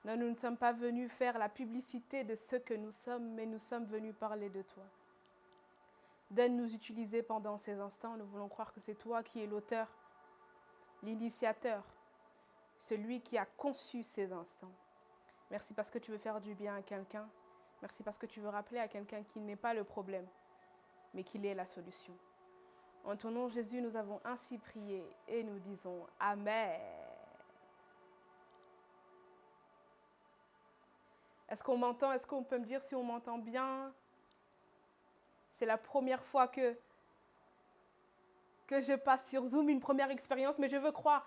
Non, nous ne sommes pas venus faire la publicité de ce que nous sommes, mais nous sommes venus parler de toi. Donne-nous utiliser pendant ces instants. Nous voulons croire que c'est toi qui es l'auteur, l'initiateur, celui qui a conçu ces instants. Merci parce que tu veux faire du bien à quelqu'un. Merci parce que tu veux rappeler à quelqu'un qu'il n'est pas le problème, mais qu'il est la solution. En ton nom, Jésus, nous avons ainsi prié et nous disons Amen. Est-ce qu'on m'entend? Est-ce qu'on peut me dire si on m'entend bien? C'est la première fois que je passe sur Zoom, une première expérience, mais je veux croire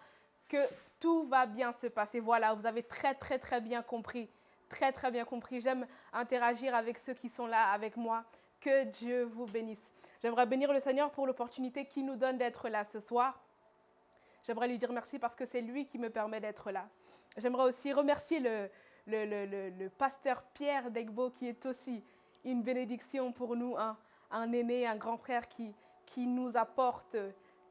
que tout va bien se passer. Voilà, vous avez très bien compris. Très bien compris. J'aime interagir avec ceux qui sont là avec moi. Que Dieu vous bénisse. J'aimerais bénir le Seigneur pour l'opportunité qu'il nous donne d'être là ce soir. J'aimerais lui dire merci parce que c'est lui qui me permet d'être là. J'aimerais aussi remercier le pasteur Pierre Degbo qui est aussi une bénédiction pour nous, un aîné, un grand frère qui nous apporte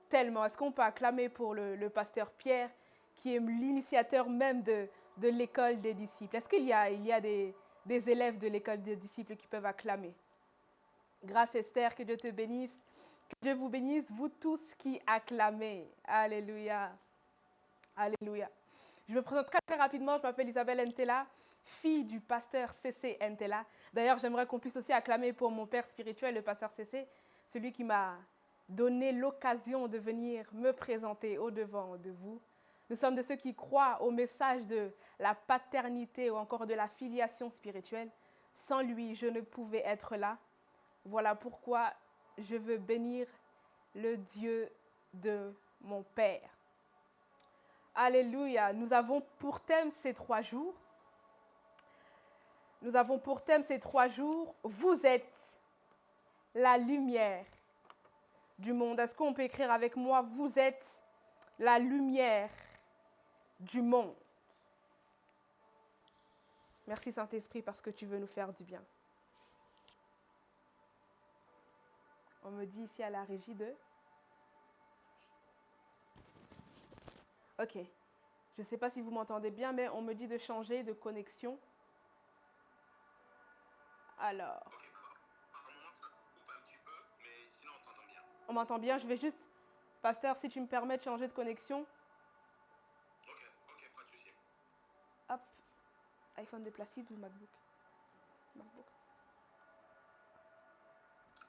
tellement. Est-ce qu'on peut acclamer pour le pasteur Pierre qui est l'initiateur même de l'école des disciples? Est-ce qu'il y a des élèves de l'école des disciples qui peuvent acclamer? Grâce Esther, que Dieu te bénisse. Que Dieu vous bénisse, vous tous qui acclamez. Alléluia. Alléluia. Je me présente très rapidement. Je m'appelle Isabelle Ntela, fille du pasteur CC Ntela. D'ailleurs, j'aimerais qu'on puisse aussi acclamer pour mon père spirituel, le pasteur CC, celui qui m'a donné l'occasion de venir me présenter au-devant de vous. Nous sommes de ceux qui croient au message de la paternité ou encore de la filiation spirituelle. Sans lui, je ne pouvais être là. Voilà pourquoi je veux bénir le Dieu de mon Père. Alléluia. Nous avons pour thème ces 3 jours. Vous êtes la lumière du monde. Est-ce qu'on peut écrire avec moi? Vous êtes la lumière du monde. Merci Saint-Esprit parce que tu veux nous faire du bien. On me dit ici à la régie de... Ok. Je ne sais pas si vous m'entendez bien, mais on me dit de changer de connexion. Alors... On m'entend bien, je vais juste... Pasteur, si tu me permets de changer de connexion. Ok, pas de souci. Hop. iPhone de Placide ou MacBook? MacBook.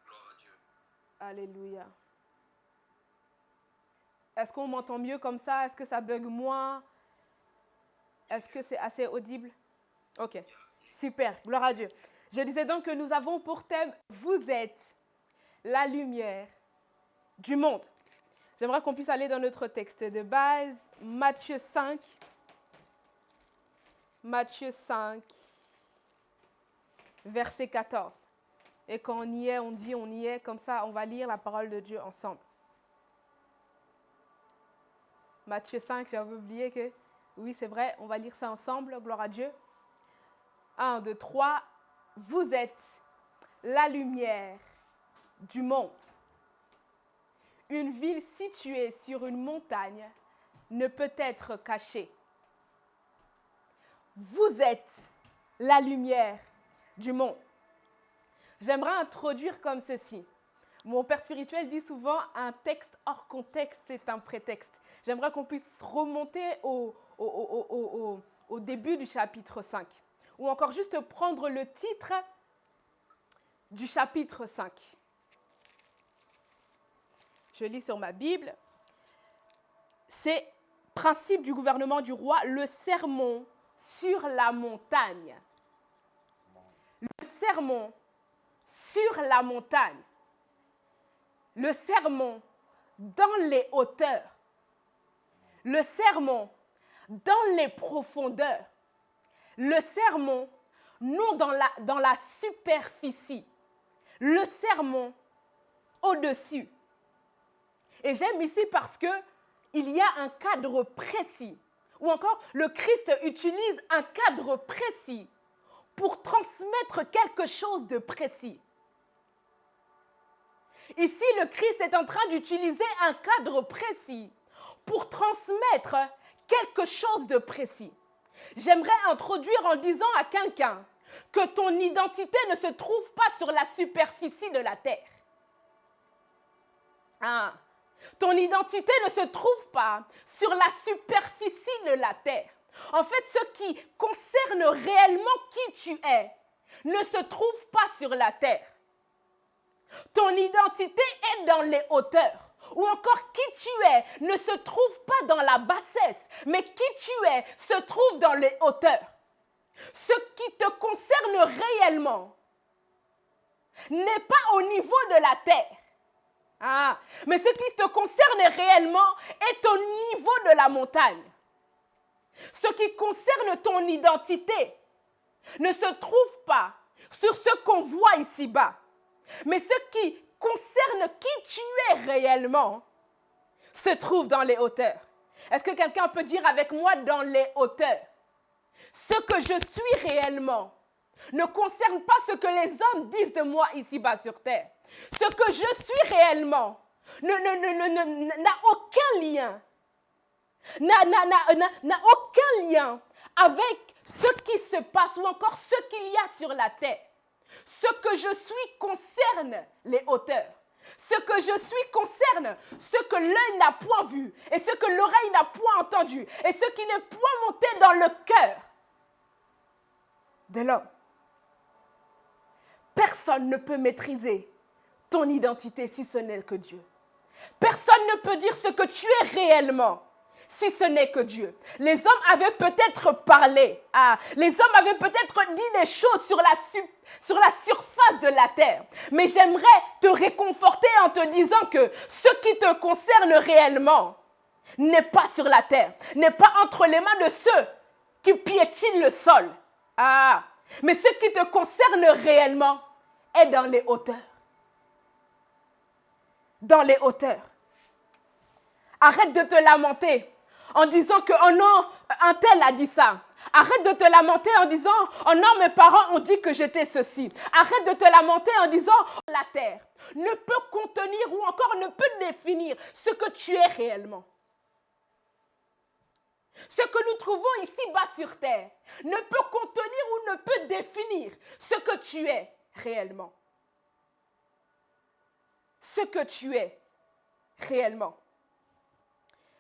Gloire à Dieu. Alléluia. Est-ce qu'on m'entend mieux comme ça? Est-ce que ça bug moins? Est-ce que c'est assez audible? Ok, super, gloire à Dieu. Je disais donc que nous avons pour thème « Vous êtes la lumière du monde ». J'aimerais qu'on puisse aller dans notre texte de base, Matthieu 5. Matthieu 5, verset 14. Et quand on y est, on dit on y est, comme ça on va lire la parole de Dieu ensemble. Matthieu 5, j'avais oublié que, oui c'est vrai, on va lire ça ensemble, gloire à Dieu. 1, 2, 3, vous êtes la lumière du monde. Une ville située sur une montagne ne peut être cachée. Vous êtes la lumière du monde. J'aimerais introduire comme ceci. Mon père spirituel dit souvent un texte hors contexte, c'est un prétexte. J'aimerais qu'on puisse remonter au début du chapitre 5. Ou encore juste prendre le titre du chapitre 5. Je lis sur ma Bible. C'est principe du gouvernement du roi, le sermon sur la montagne. Le sermon sur la montagne. Le sermon dans les hauteurs. Le sermon dans les profondeurs. Le sermon non dans la superficie. Le sermon au-dessus. Et j'aime ici parce que il y a un cadre précis. Ou encore, le Christ utilise un cadre précis pour transmettre quelque chose de précis. Ici, le Christ est en train d'utiliser un cadre précis pour transmettre quelque chose de précis. J'aimerais introduire en disant à quelqu'un que ton identité ne se trouve pas sur la superficie de la terre. Ah. Ton identité ne se trouve pas sur la superficie de la terre. En fait, ce qui concerne réellement qui tu es ne se trouve pas sur la terre. Ton identité est dans les hauteurs. Ou encore qui tu es ne se trouve pas dans la bassesse, mais qui tu es se trouve dans les hauteurs. Ce qui te concerne réellement n'est pas au niveau de la terre. Ah, mais ce qui te concerne réellement est au niveau de la montagne. Ce qui concerne ton identité ne se trouve pas sur ce qu'on voit ici-bas, mais ce qui concerne qui tu es réellement se trouve dans les hauteurs. Est-ce que quelqu'un peut dire avec moi dans les hauteurs? Ce que je suis réellement ne concerne pas ce que les hommes disent de moi ici-bas sur terre. Ce que je suis réellement n'a aucun lien, n'a aucun lien avec ce qui se passe ou encore ce qu'il y a sur la terre. Ce que je suis concerne les hauteurs. Ce que je suis concerne ce que l'œil n'a point vu et ce que l'oreille n'a point entendu et ce qui n'est point monté dans le cœur de l'homme. Personne ne peut maîtriser ton identité si ce n'est que Dieu. Personne ne peut dire ce que tu es réellement si ce n'est que Dieu. Les hommes avaient peut-être parlé, les hommes avaient peut-être dit des choses sur la surface de la terre. Mais j'aimerais te réconforter en te disant que ce qui te concerne réellement n'est pas sur la terre, n'est pas entre les mains de ceux qui piétinent le sol. Mais ce qui te concerne réellement est dans les hauteurs. Dans les hauteurs. Arrête de te lamenter en disant que oh non, un tel a dit ça. Arrête de te lamenter en disant oh non, mes parents ont dit que j'étais ceci. Arrête de te lamenter en disant la terre ne peut contenir ou encore ne peut définir ce que tu es réellement. Ce que nous trouvons ici-bas sur terre ne peut contenir ou ne peut définir ce que tu es réellement. Ce que tu es réellement.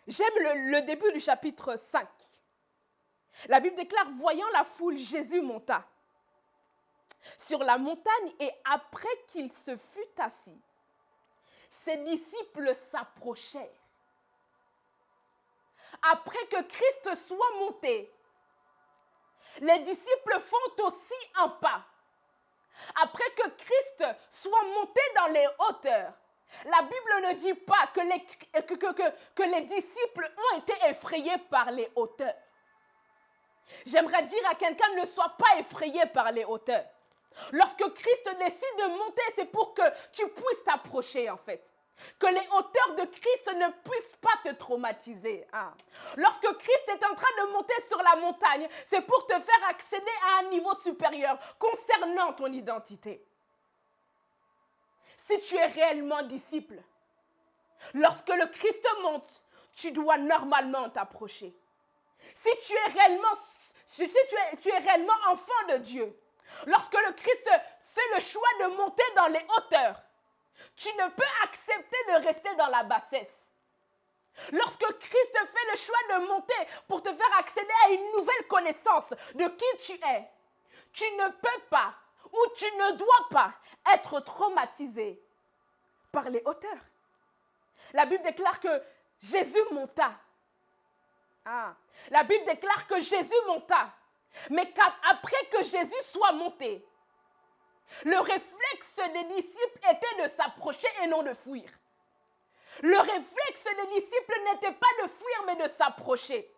J'aime le début du chapitre 5. La Bible déclare, voyant la foule, Jésus monta sur la montagne et après qu'il se fut assis, ses disciples s'approchèrent. Après que Christ soit monté, les disciples font aussi un pas. Après que Christ soit monté dans les hauteurs, la Bible ne dit pas que les disciples ont été effrayés par les hauteurs. J'aimerais dire à quelqu'un, ne sois pas effrayé par les hauteurs. Lorsque Christ décide de monter, c'est pour que tu puisses t'approcher en fait. Que les hauteurs de Christ ne puissent pas te traumatiser. Lorsque Christ est en train de monter sur la montagne, c'est pour te faire accéder à un niveau supérieur concernant ton identité. Si tu es réellement disciple, lorsque le Christ monte, tu dois normalement t'approcher. Si tu es réellement enfant de Dieu, lorsque le Christ fait le choix de monter dans les hauteurs, tu ne peux accepter de rester dans la bassesse. Lorsque Christ fait le choix de monter pour te faire accéder à une nouvelle connaissance de qui tu es, tu ne peux pas ou tu ne dois pas être traumatisé par les hauteurs. La Bible déclare que Jésus monta. La Bible déclare que Jésus monta. Mais qu'après que Jésus soit monté, le réflexe des disciples était de s'approcher et non de fuir. Le réflexe des disciples n'était pas de fuir mais de s'approcher.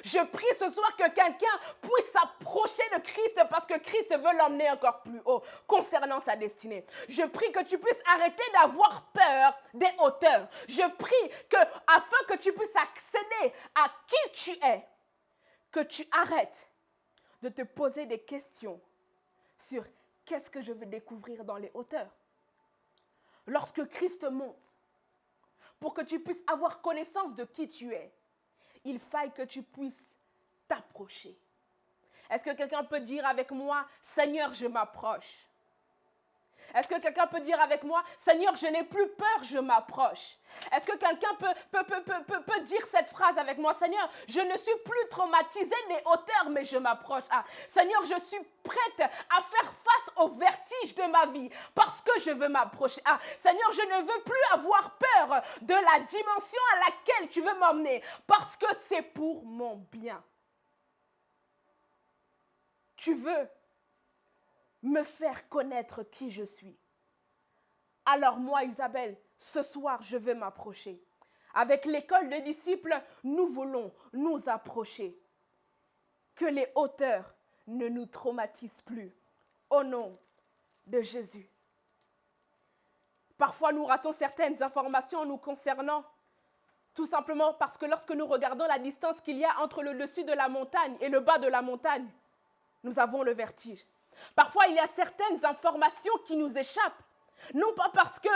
Je prie ce soir que quelqu'un puisse s'approcher de Christ parce que Christ veut l'emmener encore plus haut concernant sa destinée. Je prie que tu puisses arrêter d'avoir peur des hauteurs. Je prie que, afin que tu puisses accéder à qui tu es, que tu arrêtes de te poser des questions sur qu'est-ce que je veux découvrir dans les hauteurs. Lorsque Christ monte, pour que tu puisses avoir connaissance de qui tu es, il faille que tu puisses t'approcher. Est-ce que quelqu'un peut dire avec moi, Seigneur, je m'approche? Est-ce que quelqu'un peut dire avec moi, Seigneur, je n'ai plus peur, je m'approche? Est-ce que quelqu'un peut dire cette phrase avec moi, Seigneur, je ne suis plus traumatisé des hauteurs, mais je m'approche. Seigneur, je suis prête à faire face au vertige de ma vie parce que je veux m'approcher. Seigneur, je ne veux plus avoir peur de la dimension à laquelle tu veux m'emmener parce que c'est pour mon bien. Tu veux me faire connaître qui je suis. Alors moi, Isabelle, ce soir, je vais m'approcher. Avec l'école des disciples, nous voulons nous approcher. Que les hauteurs ne nous traumatisent plus. Au nom de Jésus. Parfois, nous ratons certaines informations nous concernant, tout simplement parce que lorsque nous regardons la distance qu'il y a entre le dessus de la montagne et le bas de la montagne, nous avons le vertige. Parfois, il y a certaines informations qui nous échappent. Non pas parce que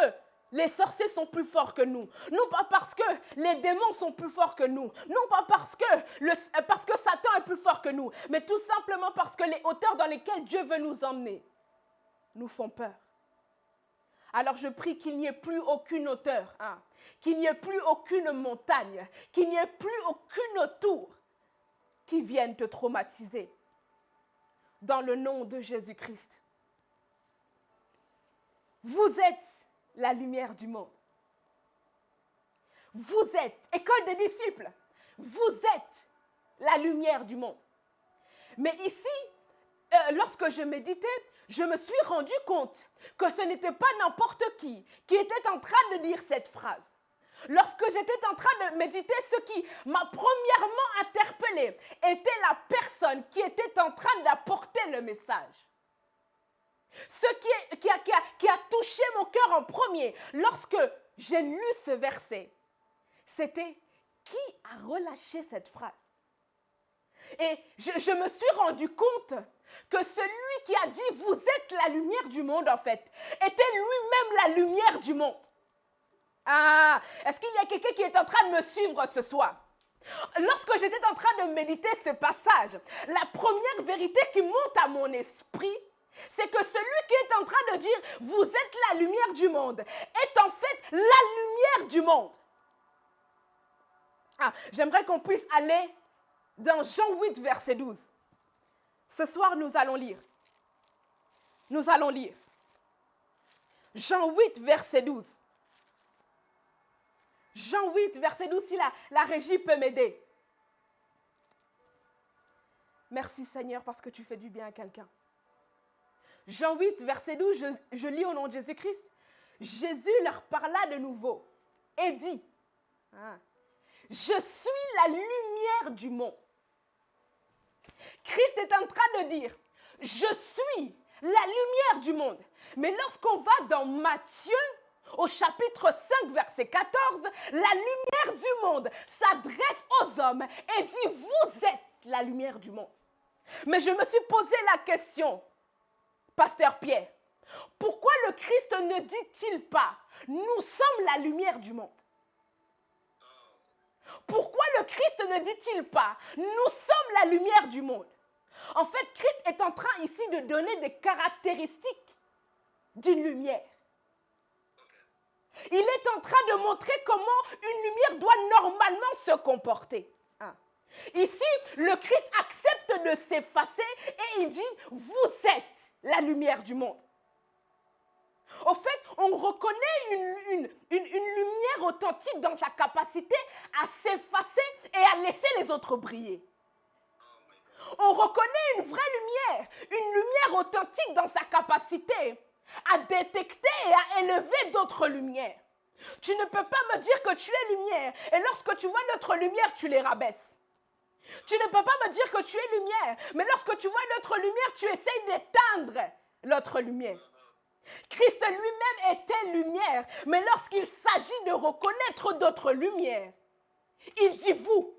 les sorciers sont plus forts que nous. Non pas parce que les démons sont plus forts que nous. Non pas parce que Satan est plus fort que nous. Mais tout simplement parce que les hauteurs dans lesquelles Dieu veut nous emmener nous font peur. Alors je prie qu'il n'y ait plus aucune hauteur. Qu'il n'y ait plus aucune montagne. Qu'il n'y ait plus aucune tour qui vienne te traumatiser. Dans le nom de Jésus-Christ. Vous êtes la lumière du monde. Vous êtes, école des disciples, vous êtes la lumière du monde. Mais ici, lorsque je méditais, je me suis rendu compte que ce n'était pas n'importe qui était en train de dire cette phrase. Lorsque j'étais en train de méditer, ce qui m'a premièrement interpellée était la personne qui était en train d'apporter le message. Ce qui a touché mon cœur en premier lorsque j'ai lu ce verset, c'était qui a relâché cette phrase. Et je me suis rendu compte que celui qui a dit « vous êtes la lumière du monde » en fait, était lui-même la lumière du monde. Est-ce qu'il y a quelqu'un qui est en train de me suivre ce soir? Lorsque j'étais en train de méditer ce passage, la première vérité qui monte à mon esprit, c'est que celui qui est en train de dire « vous êtes la lumière du monde » est en fait la lumière du monde. J'aimerais qu'on puisse aller dans Jean 8, verset 12. Ce soir, nous allons lire. Nous allons lire. Jean 8, verset 12. Jean 8, verset 12, si la régie peut m'aider. Merci Seigneur parce que tu fais du bien à quelqu'un. Jean 8, verset 12, je lis au nom de Jésus-Christ. Jésus leur parla de nouveau et dit, je suis la lumière du monde. Christ est en train de dire, je suis la lumière du monde. Mais lorsqu'on va dans Matthieu, au chapitre 5, verset 14, la lumière du monde s'adresse aux hommes et dit, vous êtes la lumière du monde. Mais je me suis posé la question, Pasteur Pierre, pourquoi le Christ ne dit-il pas, nous sommes la lumière du monde? Pourquoi le Christ ne dit-il pas, nous sommes la lumière du monde? En fait, Christ est en train ici de donner des caractéristiques d'une lumière. Il est en train de montrer comment une lumière doit normalement se comporter. Ici, le Christ accepte de s'effacer et il dit, vous êtes la lumière du monde. Au fait, on reconnaît une lumière authentique dans sa capacité à s'effacer et à laisser les autres briller. On reconnaît une vraie lumière authentique dans sa capacité à détecter et à élever d'autres lumières. Tu ne peux pas me dire que tu es lumière et lorsque tu vois notre lumière, tu les rabaisses. Tu ne peux pas me dire que tu es lumière, mais lorsque tu vois notre lumière, tu essayes d'éteindre l'autre lumière. Christ lui-même était lumière, mais lorsqu'il s'agit de reconnaître d'autres lumières, il dit vous.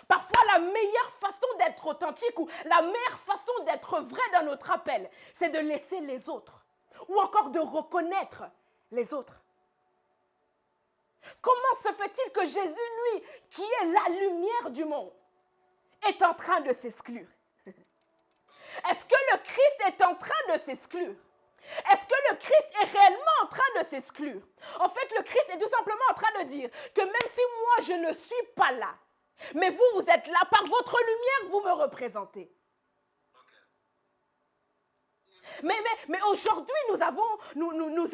Parfois, la meilleure façon d'être authentique ou la meilleure façon d'être vrai dans notre appel, c'est de laisser les autres ou encore de reconnaître les autres. Comment se fait-il que Jésus, lui, qui est la lumière du monde, est en train de s'exclure? Est-ce que le Christ est en train de s'exclure? Est-ce que le Christ est réellement en train de s'exclure? En fait, le Christ est tout simplement en train de dire que même si moi, je ne suis pas là, mais vous, vous êtes là, par votre lumière, vous me représentez. Mais aujourd'hui, nous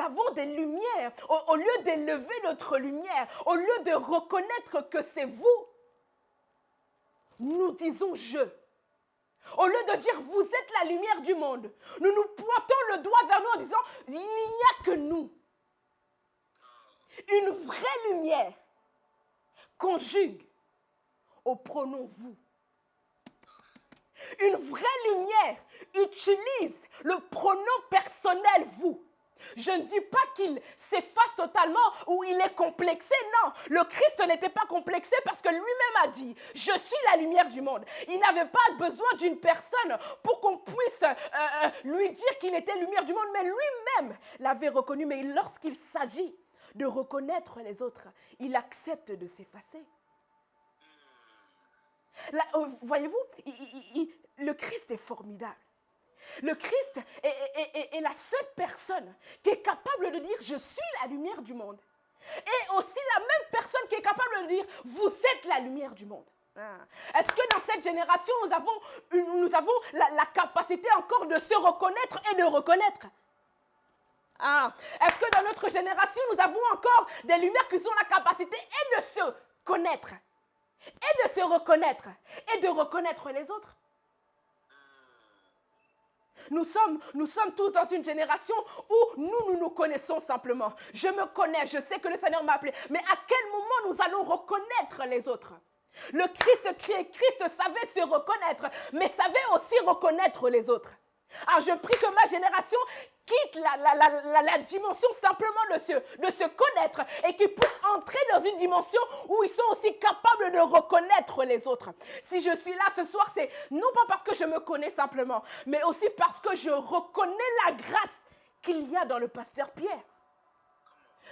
avons des lumières. Au lieu d'élever notre lumière, au lieu de reconnaître que c'est vous, nous disons je. Au lieu de dire vous êtes la lumière du monde, nous nous pointons le doigt vers nous en disant il n'y a que nous. Une vraie lumière conjugue au pronom vous. Une vraie lumière utilise le pronom personnel vous. Je ne dis pas qu'il s'efface totalement ou il est complexé, non. Le Christ n'était pas complexé parce que lui-même a dit « Je suis la lumière du monde ». Il n'avait pas besoin d'une personne pour qu'on puisse lui dire qu'il était lumière du monde, mais lui-même l'avait reconnu. Mais lorsqu'il s'agit de reconnaître les autres, il accepte de s'effacer. Voyez-vous, le Christ est formidable. Le Christ est la seule personne qui est capable de dire « Je suis la lumière du monde ». Et aussi la même personne qui est capable de dire « Vous êtes la lumière du monde ». Est-ce que dans cette génération, nous avons la capacité encore de se reconnaître et de reconnaître? Est-ce que dans notre génération, nous avons encore des lumières qui ont la capacité et de se connaître, et de se reconnaître, et de reconnaître les autres? Nous sommes tous dans une génération où nous connaissons simplement. Je me connais, je sais que le Seigneur m'a appelé. Mais à quel moment nous allons reconnaître les autres? Le Christ savait se reconnaître, mais savait aussi reconnaître les autres. Alors je prie que ma génération quitte la dimension simplement de se connaître et qu'ils puissent entrer dans une dimension où ils sont aussi capables de reconnaître les autres. Si je suis là ce soir, c'est non pas parce que je me connais simplement, mais aussi parce que je reconnais la grâce qu'il y a dans le pasteur Pierre.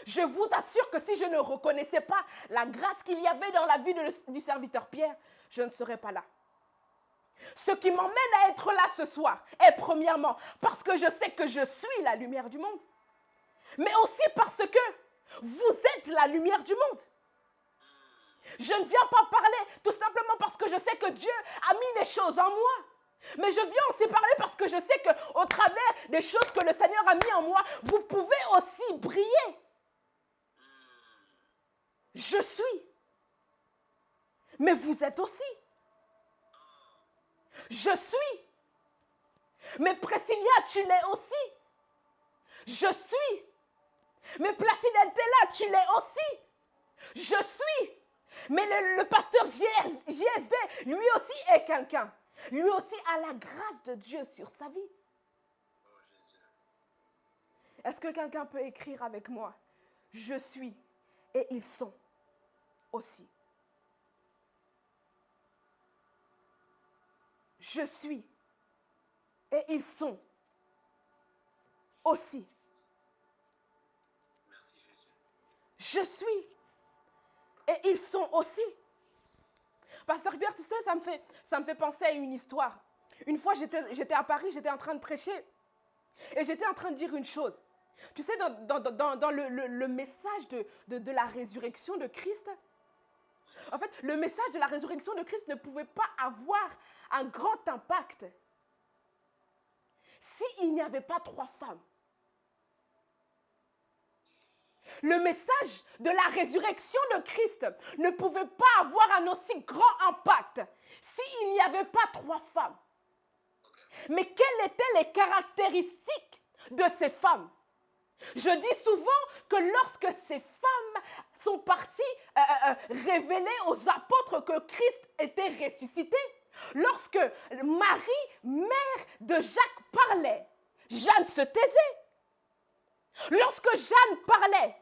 Je vous assure que si je ne reconnaissais pas la grâce qu'il y avait dans la vie du serviteur Pierre, je ne serais pas là. Ce qui m'emmène à être là ce soir est premièrement parce que je sais que je suis la lumière du monde, mais aussi parce que vous êtes la lumière du monde. Je ne viens pas parler tout simplement parce que je sais que Dieu a mis des choses en moi, mais je viens aussi parler parce que je sais qu'au travers des choses que le Seigneur a mis en moi, vous pouvez aussi briller. Je suis, mais vous êtes aussi. Je suis. Mais Priscilla, tu l'es aussi. Je suis. Mais Placide était là, tu l'es aussi. Je suis. Mais le pasteur JSD, lui aussi est quelqu'un. Lui aussi a la grâce de Dieu sur sa vie. Est-ce que quelqu'un peut écrire avec moi? Je suis et ils sont aussi. Je suis et ils sont aussi. Merci Jésus. Je suis et ils sont aussi. Pasteur Pierre, tu sais, ça me fait penser à une histoire. Une fois, j'étais à Paris, j'étais en train de prêcher et j'étais en train de dire une chose. Tu sais, dans le message de la résurrection de Christ, en fait, le message de la résurrection de Christ ne pouvait pas avoir un grand impact s'il n'y avait pas 3 femmes. Le message de la résurrection de Christ ne pouvait pas avoir un aussi grand impact s'il n'y avait pas 3 femmes. Mais quelles étaient les caractéristiques de ces femmes? Je dis souvent que lorsque ces femmes sont parties révéler aux apôtres que Christ était ressuscité, lorsque Marie, mère de Jacques, parlait, Jeanne se taisait. Lorsque Jeanne parlait,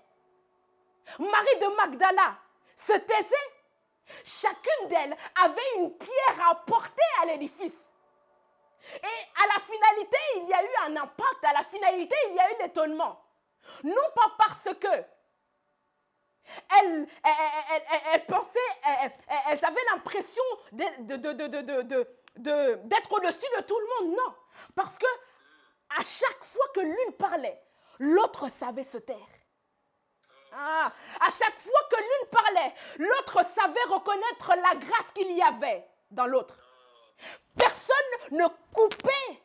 Marie de Magdala se taisait. Chacune d'elles avait une pierre à apporter à l'édifice. Et à la finalité, il y a eu un impact. À la finalité, il y a eu l'étonnement. Non pas parce que Elles pensaient, elles avaient l'impression d'être au-dessus de tout le monde. Non, parce que à chaque fois que l'une parlait, l'autre savait se taire. Ah, à chaque fois que l'une parlait, l'autre savait reconnaître la grâce qu'il y avait dans l'autre. Personne ne coupait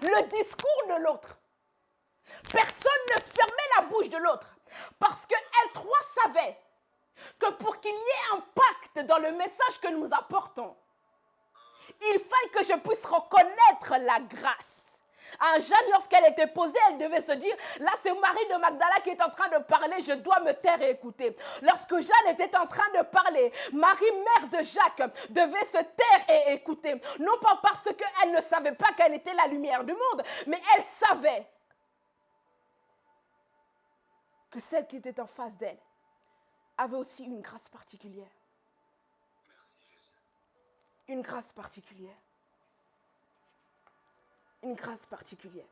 le discours de l'autre. Personne ne fermait la bouche de l'autre. Parce qu'elles trois savaient que pour qu'il y ait un pacte dans le message que nous apportons, il fallait que je puisse reconnaître la grâce. À Jeanne, lorsqu'elle était posée, elle devait se dire, là c'est Marie de Magdala qui est en train de parler, je dois me taire et écouter. Lorsque Jeanne était en train de parler, Marie, mère de Jacques, devait se taire et écouter. Non pas parce qu'elle ne savait pas qu'elle était la lumière du monde, mais elle savait que celle qui était en face d'elle avait aussi une grâce particulière. Merci, Jésus. Une grâce particulière. Une grâce particulière.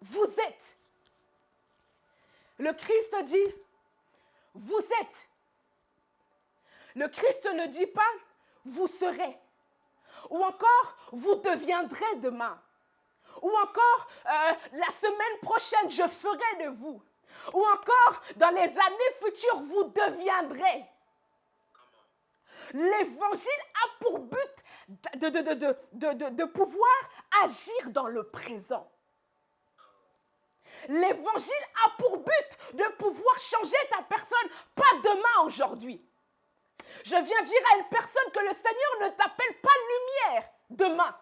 Vous êtes. Le Christ dit, vous êtes. Le Christ ne dit pas, vous serez. Ou encore, vous deviendrez demain. Ou encore, la semaine prochaine, je ferai de vous. Ou encore, dans les années futures, vous deviendrez. L'évangile a pour but de pouvoir agir dans le présent. L'évangile a pour but de pouvoir changer ta personne, pas demain, aujourd'hui. Je viens dire à une personne que le Seigneur ne t'appelle pas lumière demain.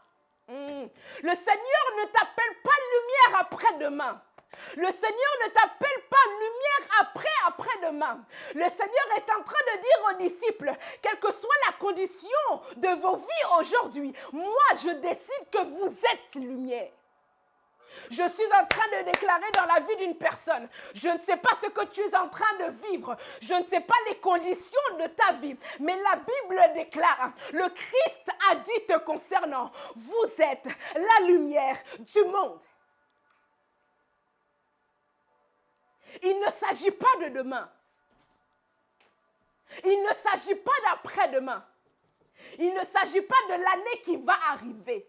Le Seigneur ne t'appelle pas lumière après-demain. Le Seigneur ne t'appelle pas lumière après-demain. Le Seigneur est en train de dire aux disciples, quelle que soit la condition de vos vies aujourd'hui, moi je décide que vous êtes lumière. Je suis en train de déclarer dans la vie d'une personne, je ne sais pas ce que tu es en train de vivre, je ne sais pas les conditions de ta vie, mais la Bible déclare, le Christ a dit te concernant, vous êtes la lumière du monde. Il ne s'agit pas de demain. Il ne s'agit pas d'après-demain. Il ne s'agit pas de l'année qui va arriver.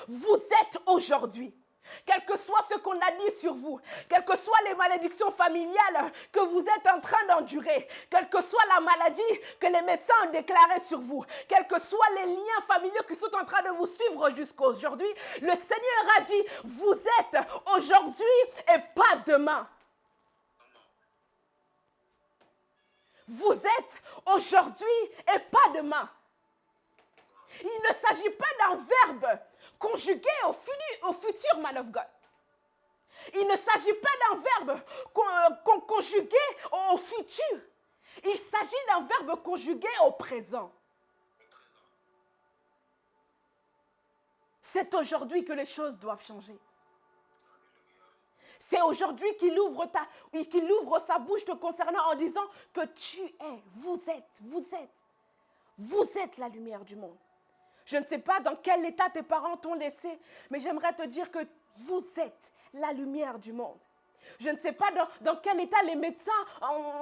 Vous êtes aujourd'hui. Quel que soit ce qu'on a dit sur vous, quelles que soient les malédictions familiales que vous êtes en train d'endurer, quelle que soit la maladie que les médecins ont déclarée sur vous, quels que soient les liens familiaux qui sont en train de vous suivre jusqu'à aujourd'hui, le Seigneur a dit, vous êtes aujourd'hui et pas demain. Vous êtes aujourd'hui et pas demain. Il ne s'agit pas d'un verbe conjugué au futur, man of God. Il ne s'agit pas d'un verbe conjugué au futur. Il s'agit d'un verbe conjugué au présent. C'est aujourd'hui que les choses doivent changer. C'est aujourd'hui qu'il ouvre sa bouche te concernant en disant que tu es, vous êtes la lumière du monde. Je ne sais pas dans quel état tes parents t'ont laissé, mais j'aimerais te dire que vous êtes la lumière du monde. Je ne sais pas dans quel état les médecins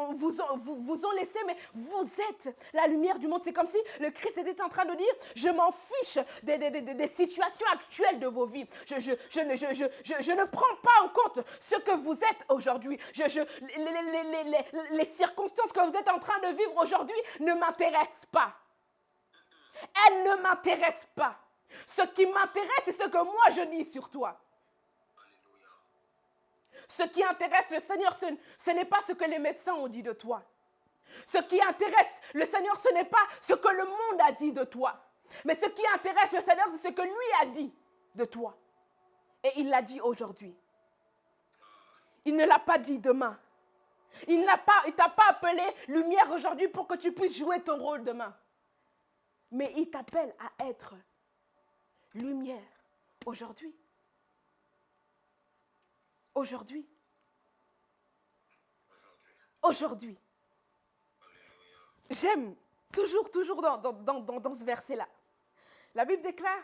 vous ont laissé, mais vous êtes la lumière du monde. C'est comme si le Christ était en train de dire, je m'en fiche des situations actuelles de vos vies. Je ne prends pas en compte ce que vous êtes aujourd'hui. Les circonstances que vous êtes en train de vivre aujourd'hui ne m'intéressent pas. Elles ne m'intéressent pas. Ce qui m'intéresse, c'est ce que moi je dis sur toi. Ce qui intéresse le Seigneur, ce n'est pas ce que les médecins ont dit de toi. Ce qui intéresse le Seigneur, ce n'est pas ce que le monde a dit de toi. Mais ce qui intéresse le Seigneur, c'est ce que lui a dit de toi. Et il l'a dit aujourd'hui. Il ne l'a pas dit demain. Il ne t'a pas appelé lumière aujourd'hui pour que tu puisses jouer ton rôle demain. Mais il t'appelle à être lumière aujourd'hui. Aujourd'hui. Aujourd'hui. J'aime toujours dans ce verset-là. La Bible déclare,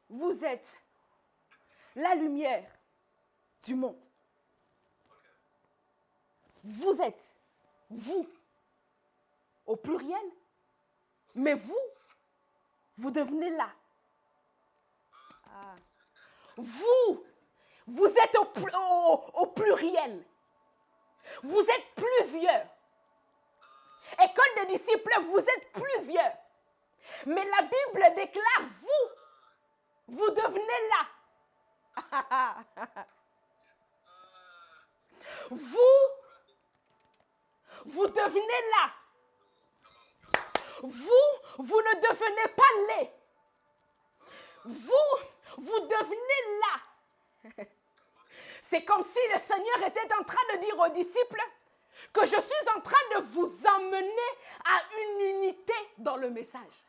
vous êtes la lumière du monde. Vous êtes, vous, au pluriel, mais vous devenez là. Ah. Vous êtes au pluriel. Vous êtes plusieurs. École des disciples, vous êtes plusieurs. Mais la Bible déclare vous devenez là. Vous devenez là. Vous ne devenez pas laid. Vous devenez là. C'est comme si le Seigneur était en train de dire aux disciples que je suis en train de vous emmener à une unité dans le message.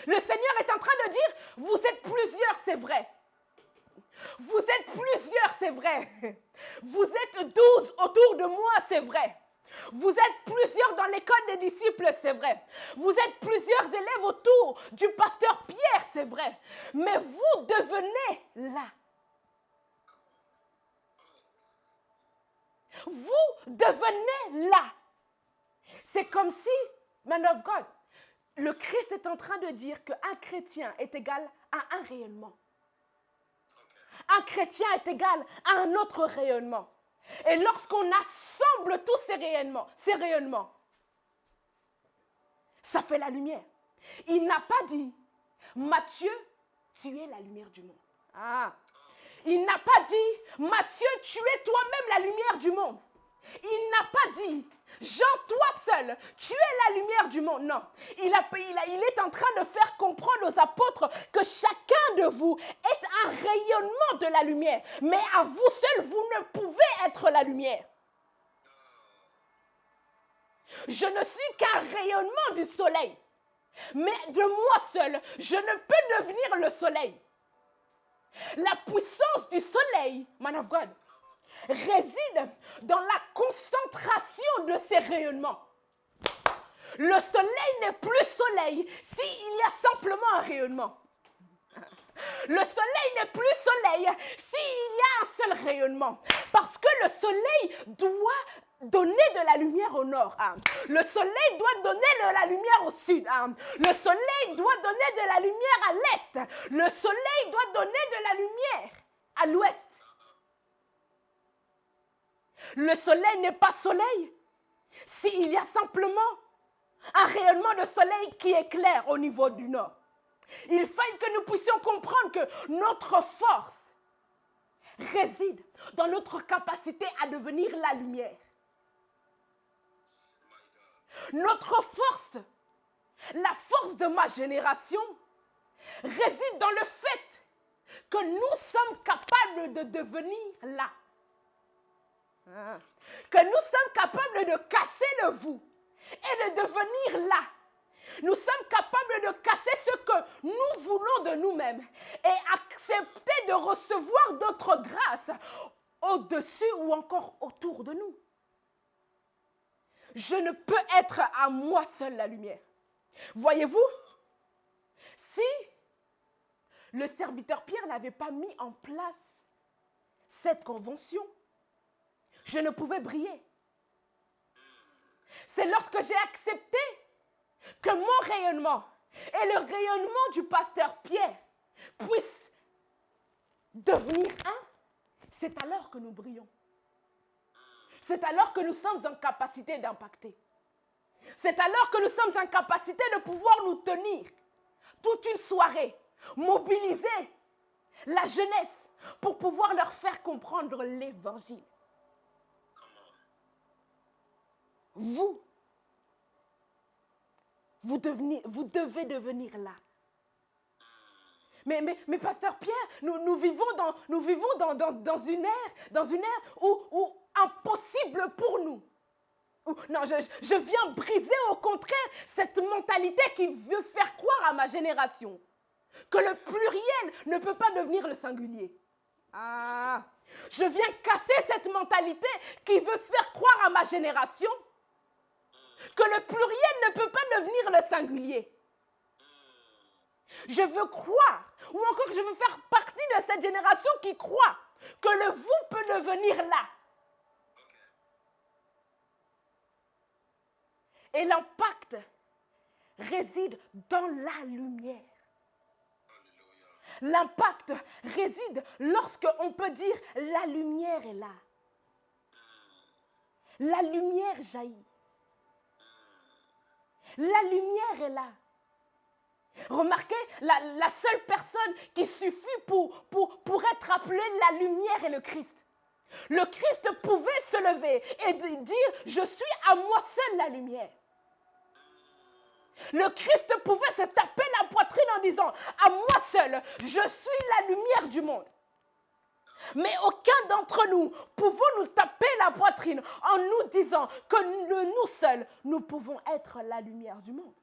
Le Seigneur est en train de dire, vous êtes plusieurs, c'est vrai. Vous êtes plusieurs, c'est vrai. Vous êtes 12 autour de moi, c'est vrai. Vous êtes plusieurs dans l'école des disciples, c'est vrai. Vous êtes plusieurs élèves autour du pasteur Pierre, c'est vrai. Mais vous devenez là. Vous devenez là. C'est comme si, man of God, le Christ est en train de dire qu'un chrétien est égal à un rayonnement. Un chrétien est égal à un autre rayonnement. Et lorsqu'on assemble tous ces rayonnements, ça fait la lumière. Il n'a pas dit, Matthieu, tu es la lumière du monde. Ah. Il n'a pas dit, Matthieu, tu es toi-même la lumière du monde. Il n'a pas dit, Jean, toi seul, tu es la lumière du monde. Non, il est en train de faire comprendre aux apôtres que chacun de vous est un rayonnement de la lumière. Mais à vous seul, vous ne pouvez être la lumière. Je ne suis qu'un rayonnement du soleil. Mais de moi seul, je ne peux devenir le soleil. La puissance du soleil, man of God, réside dans la concentration de ces rayonnements. Le soleil n'est plus soleil s'il y a simplement un rayonnement. Le soleil n'est plus soleil s'il y a un seul rayonnement. Parce que le soleil doit donner de la lumière au nord. Le soleil doit donner de la lumière au sud. Le soleil doit donner de la lumière à l'est. Le soleil doit donner de la lumière à l'ouest. Le soleil n'est pas soleil s'il y a simplement un rayonnement de soleil qui éclaire au niveau du nord. Il faut que nous puissions comprendre que notre force réside dans notre capacité à devenir la lumière. Notre force, la force de ma génération, réside dans le fait que nous sommes capables de devenir là. Que nous sommes capables de casser le vous et de devenir là. Nous sommes capables de casser ce que nous voulons de nous-mêmes et accepter de recevoir d'autres grâces au-dessus ou encore autour de nous. Je ne peux être à moi seul la lumière. Voyez-vous, si le serviteur Pierre n'avait pas mis en place cette convention, je ne pouvais briller. C'est lorsque j'ai accepté que mon rayonnement et le rayonnement du pasteur Pierre puissent devenir un, c'est alors que nous brillons. C'est alors que nous sommes en capacité d'impacter. C'est alors que nous sommes en capacité de pouvoir nous tenir toute une soirée, mobiliser la jeunesse pour pouvoir leur faire comprendre l'évangile. Vous devez devenir là. Mais pasteur Pierre, nous vivons dans une ère où impossible pour nous. Non, je viens briser au contraire cette mentalité qui veut faire croire à ma génération que le pluriel ne peut pas devenir le singulier. Je viens casser cette mentalité qui veut faire croire à ma génération que le pluriel ne peut pas devenir le singulier. Je veux croire, ou encore je veux faire partie de cette génération qui croit que le vous peut devenir là. Et l'impact réside dans la lumière. Alléluia. L'impact réside lorsque on peut dire la lumière est là. La lumière jaillit. La lumière est là. Remarquez, la seule personne qui suffit pour être appelée la lumière est le Christ. Le Christ pouvait se lever et dire, je suis à moi seul la lumière. Le Christ pouvait se taper la poitrine en disant, à moi seul, je suis la lumière du monde. Mais aucun d'entre nous pouvons nous taper la poitrine en nous disant que nous seuls, nous pouvons être la lumière du monde.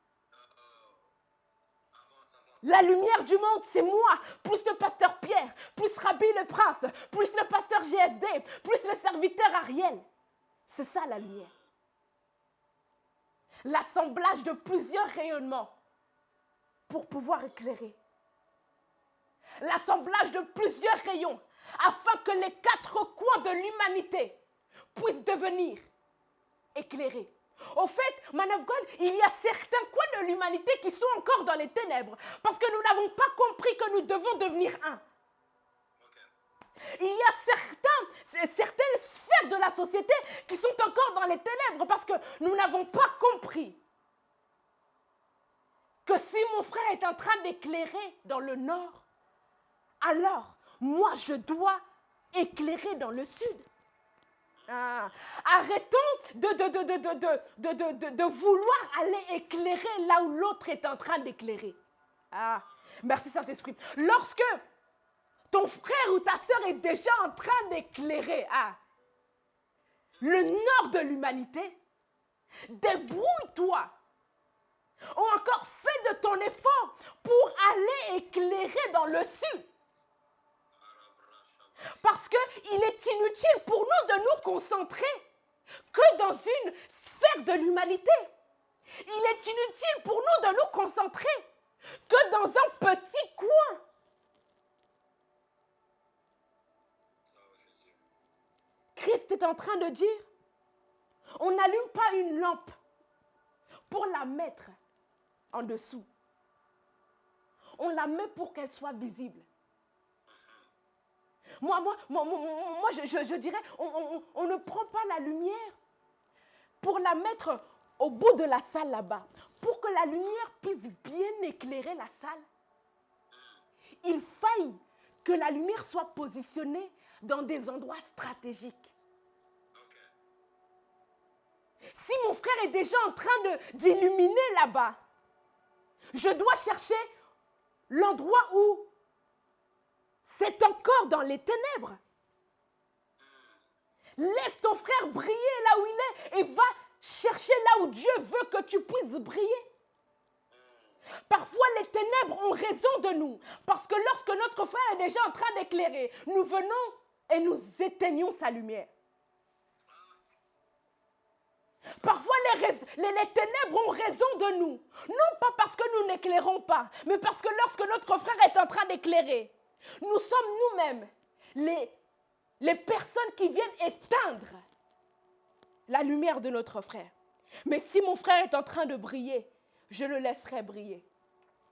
La lumière du monde, c'est moi, plus le pasteur Pierre, plus Rabbi le prince, plus le pasteur GSD, plus le serviteur Ariel. C'est ça la lumière. L'assemblage de plusieurs rayonnements pour pouvoir éclairer. L'assemblage de plusieurs rayons afin que les quatre coins de l'humanité puissent devenir éclairés. Au fait, man of God, il y a certains coins de l'humanité qui sont encore dans les ténèbres parce que nous n'avons pas compris que nous devons devenir un. Il y a certaines sphères de la société qui sont encore dans les ténèbres parce que nous n'avons pas compris que si mon frère est en train d'éclairer dans le nord, alors moi je dois éclairer dans le sud. Arrêtons de vouloir aller éclairer là où l'autre est en train d'éclairer. Merci Saint-Esprit. Lorsque ton frère ou ta soeur est déjà en train d'éclairer le nord de l'humanité, débrouille-toi. Ou encore fais de ton effort pour aller éclairer dans le sud. Parce qu'il est inutile pour nous de nous concentrer que dans une sphère de l'humanité. Il est inutile pour nous de nous concentrer que dans un petit coin. Christ est en train de dire, on n'allume pas une lampe pour la mettre en dessous. On la met pour qu'elle soit visible. Moi, je dirais, on ne prend pas la lumière pour la mettre au bout de la salle là-bas. Pour que la lumière puisse bien éclairer la salle, il faille que la lumière soit positionnée dans des endroits stratégiques. Si mon frère est déjà en train d'illuminer là-bas, je dois chercher l'endroit où c'est encore dans les ténèbres. Laisse ton frère briller là où il est et va chercher là où Dieu veut que tu puisses briller. Parfois, les ténèbres ont raison de nous. Parce que lorsque notre frère est déjà en train d'éclairer, nous venons et nous éteignons sa lumière. Parfois, les ténèbres ont raison de nous. Non pas parce que nous n'éclairons pas, mais parce que lorsque notre frère est en train d'éclairer, nous sommes nous-mêmes les personnes qui viennent éteindre la lumière de notre frère. Mais si mon frère est en train de briller, je le laisserai briller.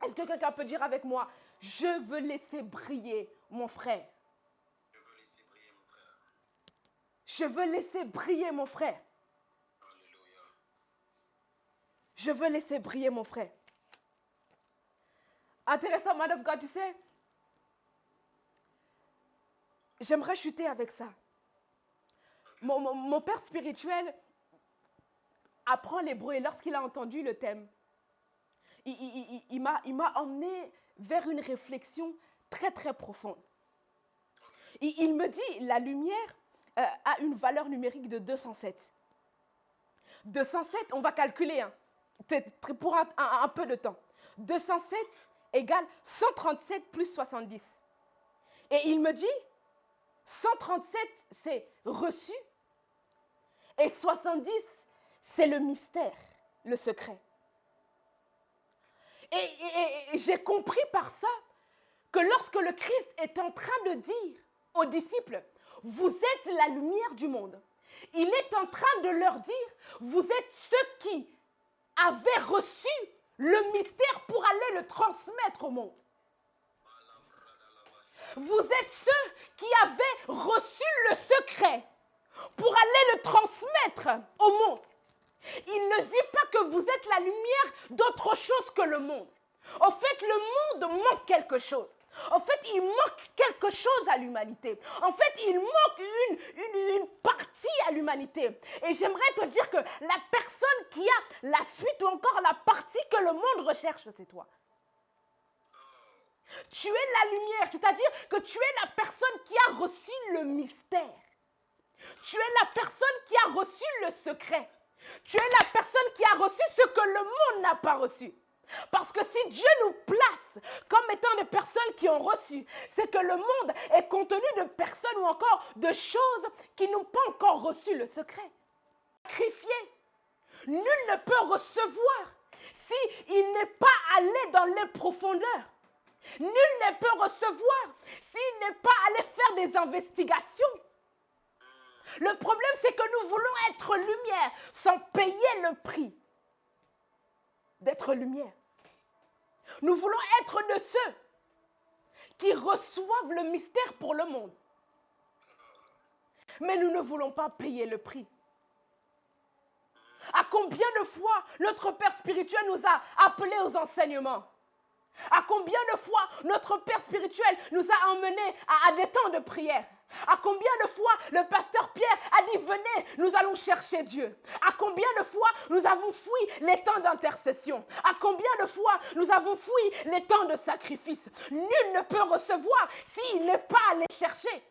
Est-ce que quelqu'un peut dire avec moi, je veux laisser briller mon frère. Je veux laisser briller mon frère. Je veux laisser briller mon frère. Alléluia. Je veux laisser briller mon frère. Intéressant, man of God, tu sais. J'aimerais chuter avec ça. Mon père spirituel apprend l'hébreu et lorsqu'il a entendu le thème, il m'a emmené vers une réflexion très très profonde. Il me dit, la lumière a une valeur numérique de 207. 207, on va calculer, pour un peu de temps. 207 égale 137 plus 70. Et il me dit, 137, c'est reçu. Et 70, c'est le mystère, le secret. Et j'ai compris par ça que lorsque le Christ est en train de dire aux disciples, vous êtes la lumière du monde, il est en train de leur dire, vous êtes ceux qui avez reçu le mystère pour aller le transmettre au monde. Vous êtes ceux qui avaient reçu le secret pour aller le transmettre au monde. Il ne dit pas que vous êtes la lumière d'autre chose que le monde. En fait, le monde manque quelque chose. En fait, il manque quelque chose à l'humanité. En fait, il manque une partie à l'humanité. Et j'aimerais te dire que la personne qui a la suite ou encore la partie que le monde recherche, c'est toi. Tu es la lumière, c'est-à-dire que tu es la personne qui a reçu le mystère. Tu es la personne qui a reçu le secret. Tu es la personne qui a reçu ce que le monde n'a pas reçu. Parce que si Dieu nous place comme étant des personnes qui ont reçu, c'est que le monde est contenu de personnes ou encore de choses qui n'ont pas encore reçu le secret. Sacrifié. Nul ne peut recevoir s'il n'est pas allé dans les profondeurs. Nul ne peut recevoir s'il n'est pas allé faire des investigations. Le problème, c'est que nous voulons être lumière sans payer le prix d'être lumière. Nous voulons être de ceux qui reçoivent le mystère pour le monde. Mais nous ne voulons pas payer le prix. À combien de fois notre Père spirituel nous a appelés aux enseignements? À combien de fois notre Père spirituel nous a emmenés à des temps de prière? À combien de fois le pasteur Pierre a dit venez, nous allons chercher Dieu? À combien de fois nous avons fui les temps d'intercession? À combien de fois nous avons fui les temps de sacrifice? Nul ne peut recevoir s'il n'est pas allé chercher.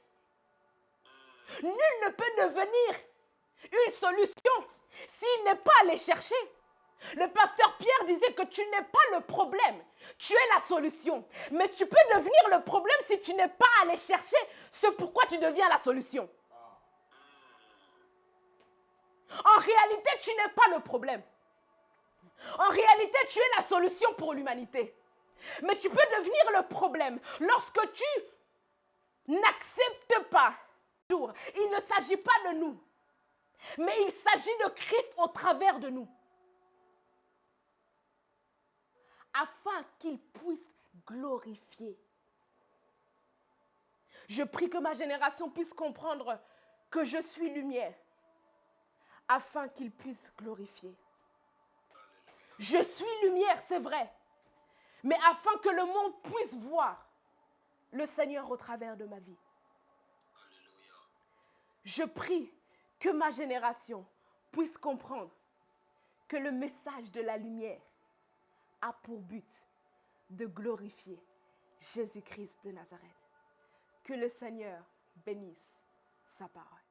Nul ne peut devenir une solution s'il n'est pas allé chercher. Le pasteur Pierre disait que tu n'es pas le problème, tu es la solution. Mais tu peux devenir le problème si tu n'es pas allé chercher ce pourquoi tu deviens la solution. En réalité, tu n'es pas le problème. En réalité, tu es la solution pour l'humanité. Mais tu peux devenir le problème lorsque tu n'acceptes pas. Il ne s'agit pas de nous, mais il s'agit de Christ au travers de nous. Afin qu'il puisse glorifier. Je prie que ma génération puisse comprendre que je suis lumière, afin qu'il puisse glorifier. Je suis lumière, c'est vrai, mais afin que le monde puisse voir le Seigneur au travers de ma vie. Je prie que ma génération puisse comprendre que le message de la lumière a pour but de glorifier Jésus-Christ de Nazareth. Que le Seigneur bénisse sa parole.